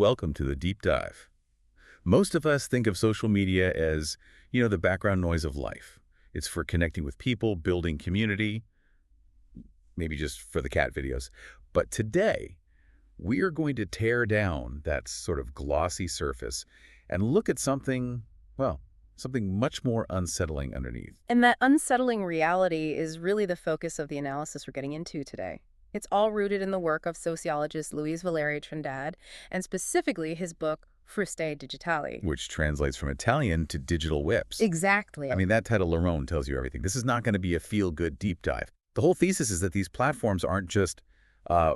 welcome to the deep dive. Most of us think of social media as, the background noise of life. It's for connecting with people, building community, maybe just for the cat videos. But today, we are going to tear down that sort of glossy surface and look at something, well, something much more unsettling underneath. And that unsettling reality is really the focus of the analysis we're getting into today. It's all rooted in the work of sociologist Luiz Valério Trindade, and specifically his book, Fruste, Digitali. Which translates from Italian to digital whips. Exactly. I mean, that title alone tells you everything. This is not going to be a feel-good deep dive. The whole thesis is that these platforms aren't just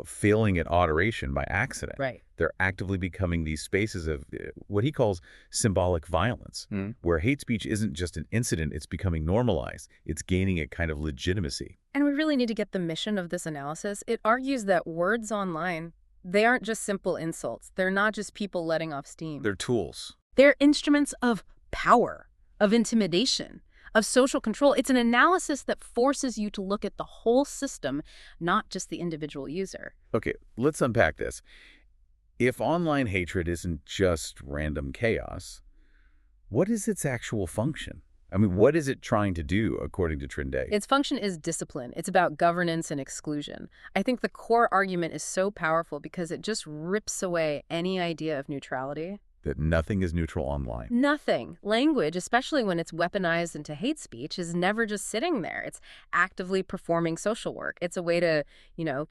failing at moderation by accident. Right. They're actively becoming these spaces of what he calls symbolic violence, where hate speech isn't just an incident, it's becoming normalized. It's gaining a kind of legitimacy. And we really need to get the mission of this analysis. It argues that words online, they aren't just simple insults. They're not just people letting off steam. They're tools. They're instruments of power, of intimidation, of social control. It's an analysis that forces you to look at the whole system, not just the individual user. Okay, let's unpack this. If online hatred isn't just random chaos, what is its actual function? I mean, what is it trying to do, according to Trindade? Its function is discipline. It's about governance and exclusion. I think the core argument is so powerful because it just rips away any idea of neutrality. That nothing is neutral online. Nothing. Language, especially when it's weaponized into hate speech, is never just sitting there. It's actively performing social work. It's a way to,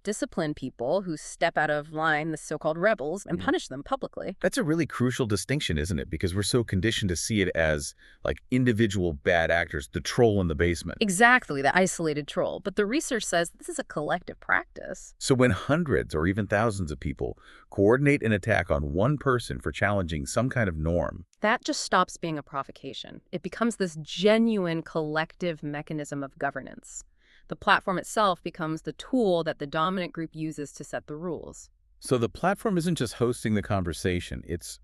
discipline people who step out of line, the so-called rebels, and punish them publicly. That's a really crucial distinction, isn't it? Because we're so conditioned to see it as, like, individual bad actors, the troll in the basement. Exactly, the isolated troll. But the research says this is a collective practice. So when hundreds or even thousands of people coordinate an attack on one person for challenging some kind of norm, that just stops being a provocation. It becomes this genuine collective mechanism of governance. The platform itself becomes the tool that the dominant group uses to set the rules. So the platform isn't just hosting the conversation, it's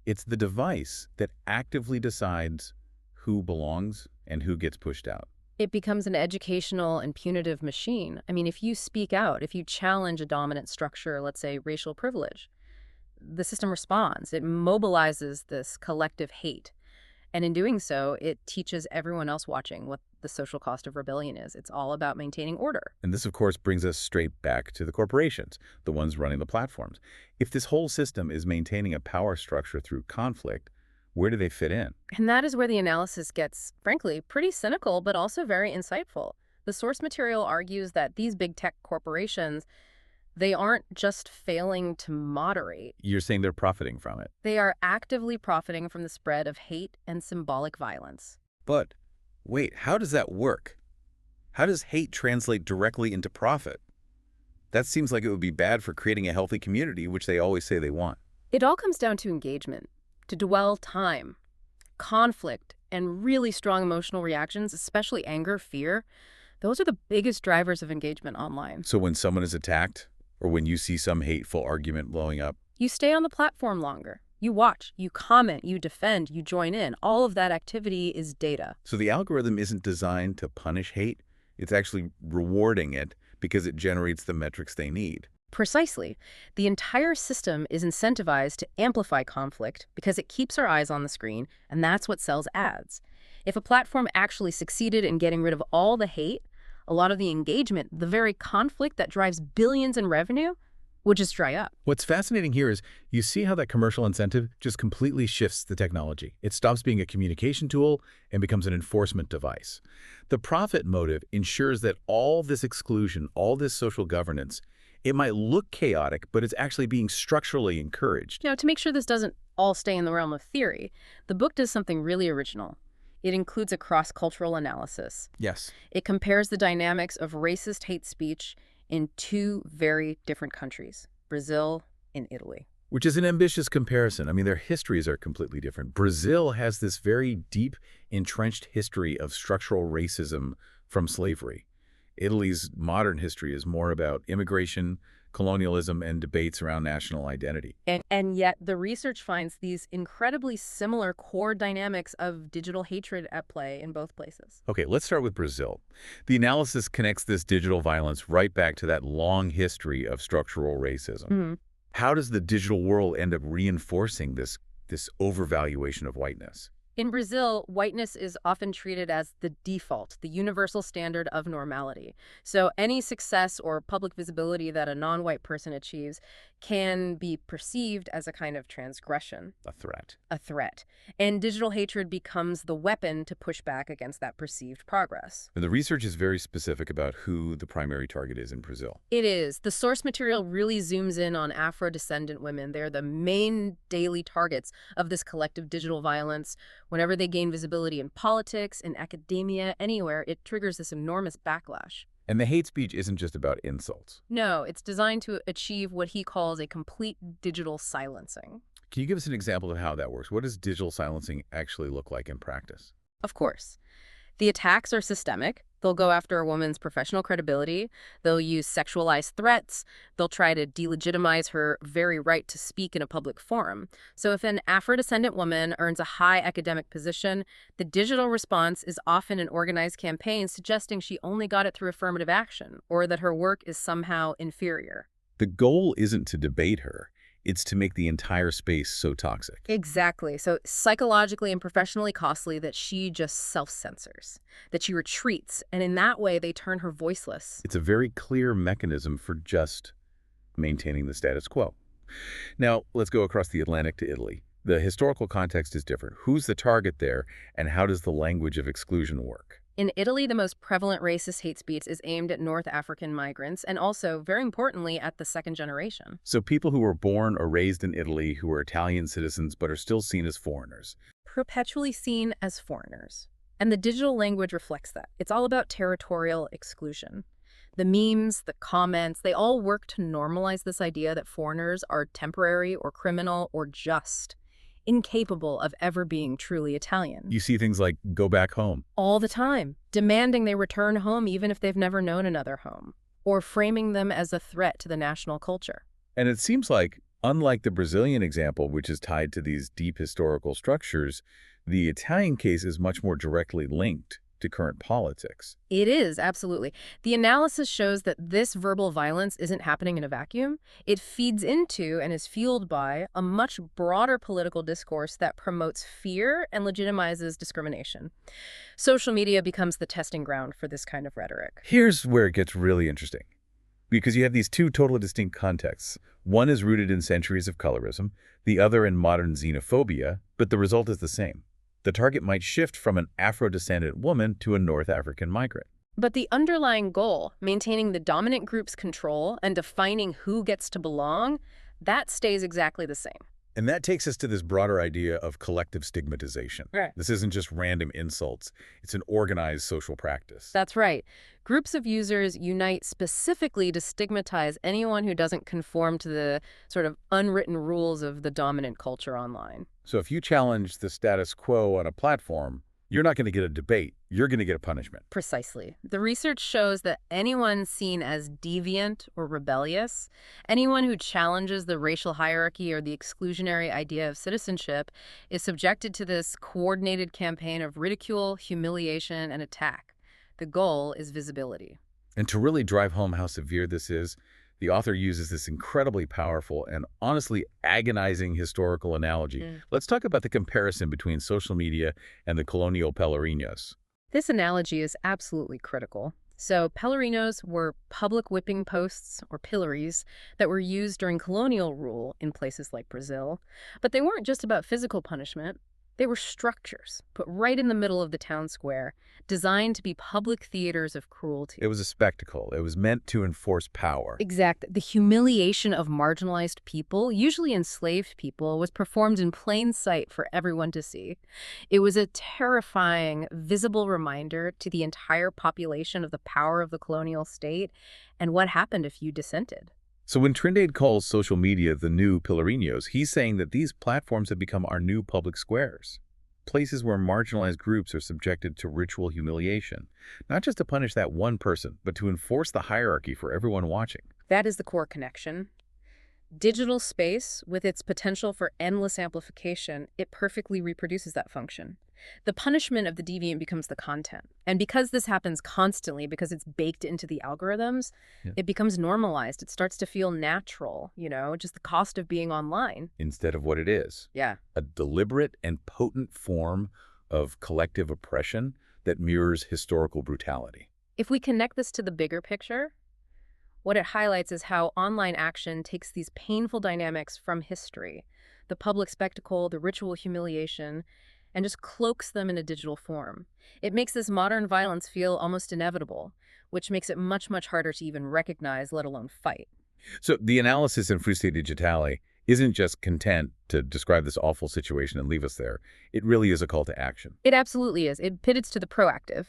the device that actively decides who belongs and who gets pushed out. It becomes an educational and punitive machine. I mean, if you speak out, if you challenge a dominant structure, let's say racial privilege, the system responds. It mobilizes this collective hate. And in doing so, it teaches everyone else watching what the social cost of rebellion is. It's all about maintaining order. And this, of course, brings us straight back to the corporations, the ones running the platforms. If this whole system is maintaining a power structure through conflict, where do they fit in? And that is where the analysis gets, frankly, pretty cynical, but also very insightful. The source material argues that these big tech corporations, they aren't just failing to moderate. You're saying they're profiting from it. They are actively profiting from the spread of hate and symbolic violence. But wait, how does that work? How does hate translate directly into profit? That seems like it would be bad for creating a healthy community, which they always say they want. It all comes down to engagement, to dwell time, conflict, and really strong emotional reactions, especially anger, fear. Those are the biggest drivers of engagement online. So when someone is attacked, or when you see some hateful argument blowing up, you stay on the platform longer. You watch, you comment, you defend, you join in. All of that activity is data. So the algorithm isn't designed to punish hate. It's actually rewarding it because it generates the metrics they need. Precisely. The entire system is incentivized to amplify conflict because it keeps our eyes on the screen, and that's what sells ads. If a platform actually succeeded in getting rid of all the hate, a lot of the engagement, the very conflict that drives billions in revenue, would just dry up. What's fascinating here is you see how that commercial incentive just completely shifts the technology. It stops being a communication tool and becomes an enforcement device. The profit motive ensures that all this exclusion, all this social governance, it might look chaotic, but it's actually being structurally encouraged. Now, to make sure this doesn't all stay in the realm of theory, the book does something really original. It includes a cross-cultural analysis. Yes. It compares the dynamics of racist hate speech in two very different countries, Brazil and Italy. Which is an ambitious comparison. I mean, their histories are completely different. Brazil has this very deep, entrenched history of structural racism from slavery. Italy's modern history is more about immigration, colonialism, and debates around national identity. And yet the research finds these incredibly similar core dynamics of digital hatred at play in both places. Okay, let's start with Brazil. The analysis connects this digital violence right back to that long history of structural racism. How does the digital world end up reinforcing this overvaluation of whiteness? In Brazil, whiteness is often treated as the default, the universal standard of normality. So any success or public visibility that a non-white person achieves can be perceived as a kind of transgression, A threat. a threat. And digital hatred becomes the weapon to push back against that perceived progress. And the research is very specific about who the primary target is in Brazil. It is. The source material really zooms in on Afro-descendant women. They're the main daily targets of this collective digital violence. Whenever they gain visibility in politics, in academia, anywhere, it triggers this enormous backlash. And the hate speech isn't just about insults. No, it's designed to achieve what he calls a complete digital silencing. Can you give us an example of how that works? What does digital silencing actually look like in practice? Of course. The attacks are systemic. They'll go after a woman's professional credibility. They'll use sexualized threats. They'll try to delegitimize her very right to speak in a public forum. So if an Afro-descendant woman earns a high academic position, the digital response is often an organized campaign suggesting she only got it through affirmative action or that her work is somehow inferior. The goal isn't to debate her. It's to make the entire space so toxic. Exactly. So psychologically and professionally costly that she just self-censors, that she retreats, and in that way they turn her voiceless. It's a very clear mechanism for just maintaining the status quo. Now, let's go across the Atlantic to Italy. The historical context is different. Who's the target there, and how does the language of exclusion work? In Italy, the most prevalent racist hate speech is aimed at North African migrants and also, very importantly, at the second generation. So people who were born or raised in Italy who are Italian citizens but are still seen as foreigners. Perpetually seen as foreigners. And the digital language reflects that. It's all about territorial exclusion. The memes, the comments, they all work to normalize this idea that foreigners are temporary or criminal or just incapable of ever being truly Italian. You see things like "go back home." All the time, demanding they return home even if they've never known another home, or framing them as a threat to the national culture. And it seems like, unlike the Brazilian example, which is tied to these deep historical structures, the Italian case is much more directly linked to current politics. It is, absolutely. The analysis shows that this verbal violence isn't happening in a vacuum. It feeds into and is fueled by a much broader political discourse that promotes fear and legitimizes discrimination. Social media becomes the testing ground for this kind of rhetoric. Here's where it gets really interesting, because you have these two totally distinct contexts. One is rooted in centuries of colorism, the other in modern xenophobia, but the result is the same. The target might shift from an Afro-descendant woman to a North African migrant. But the underlying goal, maintaining the dominant group's control and defining who gets to belong, that stays exactly the same. And that takes us to this broader idea of collective stigmatization. Right. This isn't just random insults. It's an organized social practice. That's right. Groups of users unite specifically to stigmatize anyone who doesn't conform to the sort of unwritten rules of the dominant culture online. So if you challenge the status quo on a platform, you're not going to get a debate. You're going to get a punishment. Precisely. The research shows that anyone seen as deviant or rebellious, anyone who challenges the racial hierarchy or the exclusionary idea of citizenship, is subjected to this coordinated campaign of ridicule, humiliation, and attack. The goal is visibility. And to really drive home how severe this is, the author uses this incredibly powerful and honestly agonizing historical analogy. Let's talk about the comparison between social media and the colonial pellerinos. This analogy is absolutely critical. So pellerinos were public whipping posts or pillories that were used during colonial rule in places like Brazil. But they weren't just about physical punishment. They were structures put right in the middle of the town square, designed to be public theaters of cruelty. It was a spectacle. It was meant to enforce power. Exactly. The humiliation of marginalized people, usually enslaved people, was performed in plain sight for everyone to see. It was a terrifying, visible reminder to the entire population of the power of the colonial state and what happened if you dissented. So when Trindade calls social media the new pillarinos, he's saying that these platforms have become our new public squares, places where marginalized groups are subjected to ritual humiliation, not just to punish that one person, but to enforce the hierarchy for everyone watching. That is the core connection. Digital space, with its potential for endless amplification, it perfectly reproduces that function. The punishment of the deviant becomes the content. And because this happens constantly, because it's baked into the algorithms, Yeah. it becomes normalized. It starts to feel natural, just the cost of being online. Instead of what it is, Yeah. a deliberate and potent form of collective oppression that mirrors historical brutality. If we connect this to the bigger picture, what it highlights is how online action takes these painful dynamics from history, the public spectacle, the ritual humiliation, and just cloaks them in a digital form. It makes this modern violence feel almost inevitable, which makes it much, much harder to even recognize, let alone fight. So the analysis in Fruste Digitale isn't just content to describe this awful situation and leave us there. It really is a call to action. It absolutely is. It pivots to the proactive.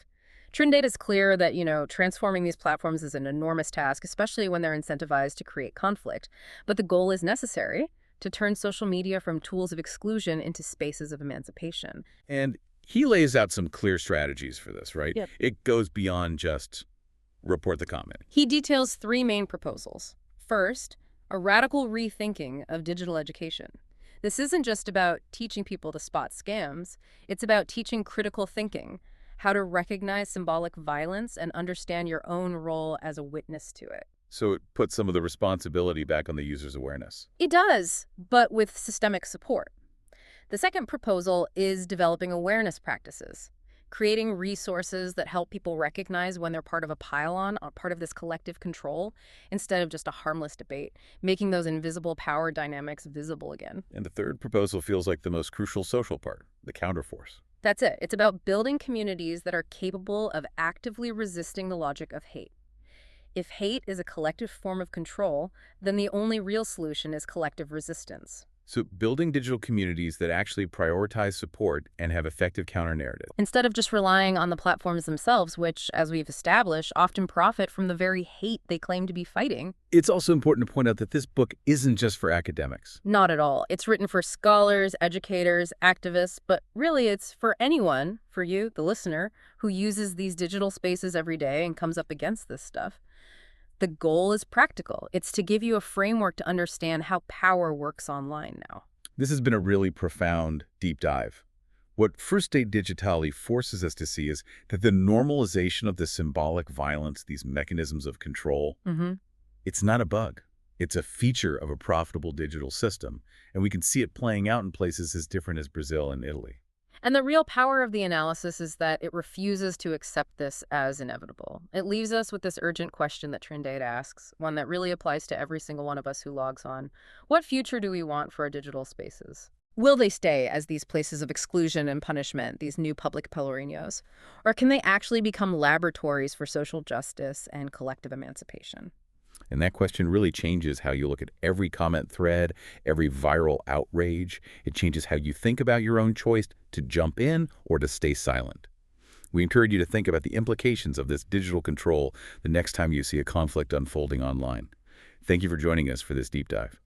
Trindade is clear that, transforming these platforms is an enormous task, especially when they're incentivized to create conflict. But the goal is necessary to turn social media from tools of exclusion into spaces of emancipation. And he lays out some clear strategies for this, right? Yep. It goes beyond just report the comment. He details three main proposals. First, a radical rethinking of digital education. This isn't just about teaching people to spot scams. It's about teaching critical thinking, how to recognize symbolic violence and understand your own role as a witness to it. So it puts some of the responsibility back on the user's awareness. It does, but with systemic support. The second proposal is developing awareness practices, creating resources that help people recognize when they're part of a pile-on, or part of this collective control, instead of just a harmless debate, making those invisible power dynamics visible again. And the third proposal feels like the most crucial social part, the counterforce. That's it. It's about building communities that are capable of actively resisting the logic of hate. If hate is a collective form of control, then the only real solution is collective resistance. So building digital communities that actually prioritize support and have effective counter-narrative. Instead of just relying on the platforms themselves, which, as we've established, often profit from the very hate they claim to be fighting. It's also important to point out that this book isn't just for academics. Not at all. It's written for scholars, educators, activists, but really it's for anyone, for you, the listener, who uses these digital spaces every day and comes up against this stuff. The goal is practical. It's to give you a framework to understand how power works online now. This has been a really profound deep dive. What Fruste Digitali forces us to see is that the normalization of the symbolic violence, these mechanisms of control, it's not a bug. It's a feature of a profitable digital system, and we can see it playing out in places as different as Brazil and Italy. And the real power of the analysis is that it refuses to accept this as inevitable. It leaves us with this urgent question that Trindade asks, one that really applies to every single one of us who logs on. What future do we want for our digital spaces? Will they stay as these places of exclusion and punishment, these new public pellorinos? Or can they actually become laboratories for social justice and collective emancipation? And that question really changes how you look at every comment thread, every viral outrage. It changes how you think about your own choice to jump in or to stay silent. We encourage you to think about the implications of this digital control the next time you see a conflict unfolding online. Thank you for joining us for this deep dive.